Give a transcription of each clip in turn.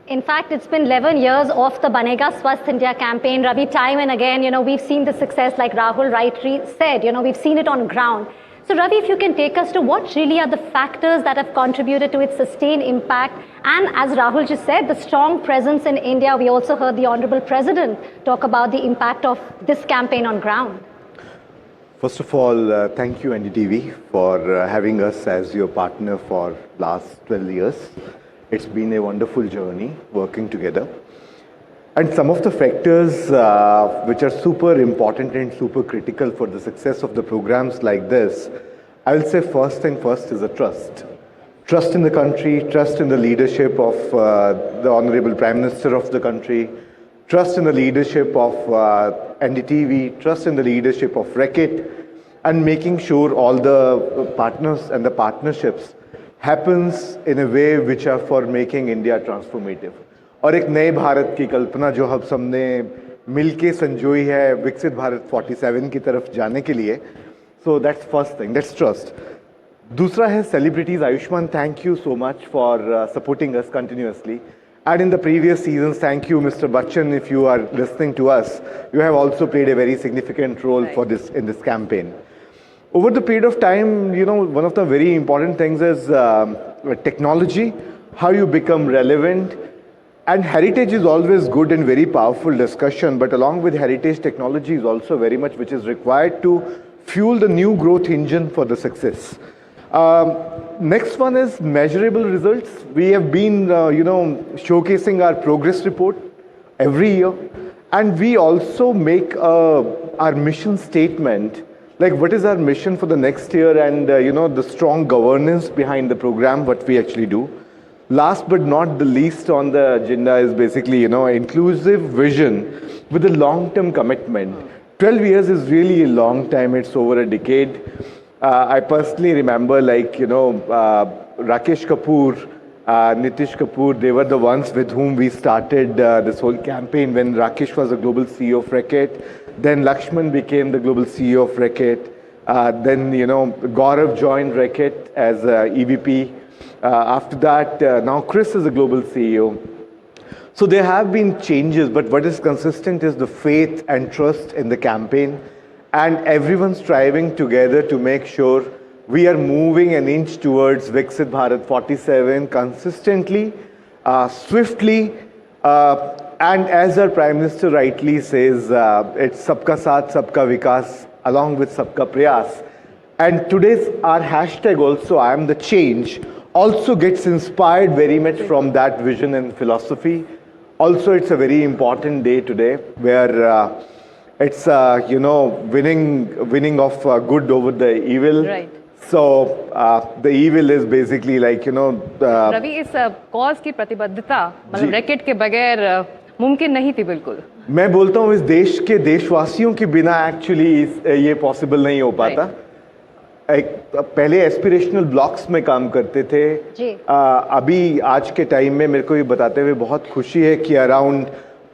In fact, it's been 11 years of the Banega Swasth India campaign. Ravi, time and again, we've seen the success, like Rahul rightly said, we've seen it on ground. So Ravi, if you can take us to what really are the factors that have contributed to its sustained impact, and as Rahul just said, the strong presence in India. We also heard the Honorable President talk about the impact of this campaign on ground. First of all, thank you NDTV for having us as your partner for last 12 years. It's been a wonderful journey working together. And some of the factors which are super important and super critical for the success of the programs like this, I will say first is a trust. Trust in the country, trust in the leadership of the Honorable Prime Minister of the country, trust in the leadership of NDTV, trust in the leadership of Reckitt, and making sure all the partners and the partnerships happens in a way which are for making India transformative. और एक नए भारत की कल्पना जो हम सबने मिलके संजोई है विकसित भारत 47 की तरफ जाने के लिए. So that's first thing, that's trust. दूसरा है celebrities. Ayushman, thank you so much for supporting us continuously. And in the previous seasons, thank you, Mr. Bachchan, if you are listening to us. You have also played a very significant role for this in this campaign. Over the period of time, one of the very important things is technology, how you become relevant. And heritage is always good and very powerful discussion, but along with heritage, technology is also very much which is required to fuel the new growth engine for the success. Next one is measurable results. We have been, showcasing our progress report every year, and we also make our mission statement, like what is our mission for the next year, and the strong governance behind the program, what we actually do. Last but not the least on the agenda is basically, inclusive vision with a long-term commitment. 12 years is really a long time. It's over a decade. I personally remember, Rakesh Kapoor, Nitish Kapoor, they were the ones with whom we started this whole campaign when Rakesh was the global CEO of Reckitt. Then Lakshman became the global CEO of Reckitt. Then, Gaurav joined Reckitt as EVP. After that, now Chris is the global CEO. So there have been changes, but what is consistent is the faith and trust in the campaign, and everyone striving together to make sure we are moving an inch towards Viksit Bharat 47 consistently, swiftly, and as our Prime Minister rightly says, it's Sabka Saath, Sabka Vikas, along with Sabka Prayas. And today's our hashtag also, I am the change, also gets inspired very much from that vision and philosophy. Also, it's a very important day today where it's, winning of good over the evil. Right. So, the evil is basically Ravi, इस cause की प्रतिबद्धता मतलब racket के बगैर मुमकिन नहीं थी बिल्कुल. मैं बोलता हूँ इस देश के देशवासियों के बिना एक्चुअली ये पॉसिबल नहीं हो पाता. पहले एस्पिरेशनल ब्लॉक्स में काम करते थे. अभी आज के टाइम में मेरे को ये बताते हुए बहुत खुशी है कि अराउंड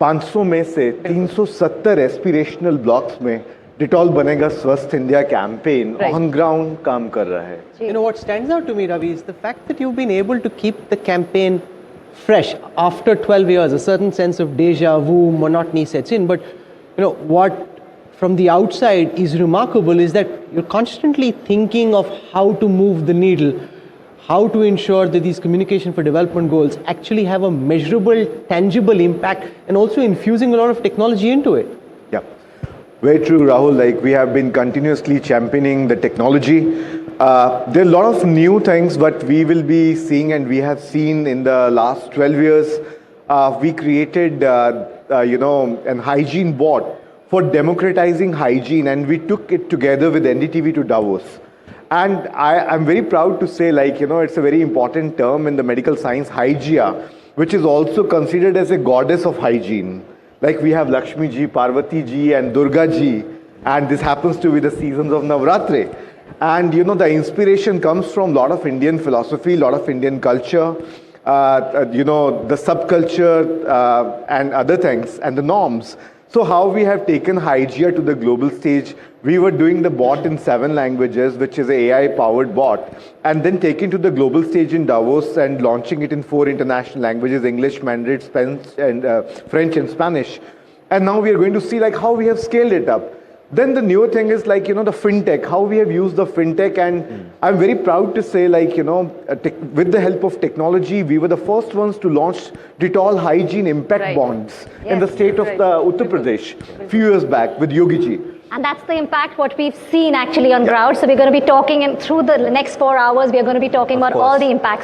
500 में से 370 एस्पिरेशनल ब्लॉक्स में Dettol Banega Swasth India campaign on ground काम कर रहा है. You know what stands out to me, Ravi, is the fact that you've been able to keep the campaign fresh after 12 years. A certain sense of deja vu, monotony sets in. But what from the outside is remarkable is that you're constantly thinking of how to move the needle, how to ensure that these communication for development goals actually have a measurable, tangible impact, and also infusing a lot of technology into it. Yeah, very true, Rahul. Like we have been continuously championing the technology. There are a lot of new things, but we will be seeing, and we have seen in the last 12 years, we created, an hygiene bot for democratizing hygiene, and we took it together with NDTV to Davos. And I'm very proud to say, it's a very important term in the medical science, Hygia, which is also considered as a goddess of hygiene. Like we have Lakshmi ji, Parvati ji, and Durga ji, and this happens to be the seasons of Navratri. And the inspiration comes from a lot of Indian philosophy, a lot of Indian culture, the subculture and other things and the norms. So how we have taken Hygia to the global stage We were doing the bot in 7 languages, which is an AI-powered bot, and then taking to the global stage in Davos and launching it in 4 international languages: English, Mandarin, French, and Spanish. And now we are going to see like how we have scaled it up. Then the new thing is like, the fintech, how we have used the fintech. And I'm very proud to say, like, with the help of technology, we were the first ones to launch Dettol Hygiene impact bonds in the state of the Uttar Pradesh a few years back with Yogi ji. And that's the impact what we've seen actually on ground. So we're going to be talking, and through the next 4 hours, we are going to be talking about all the impacts.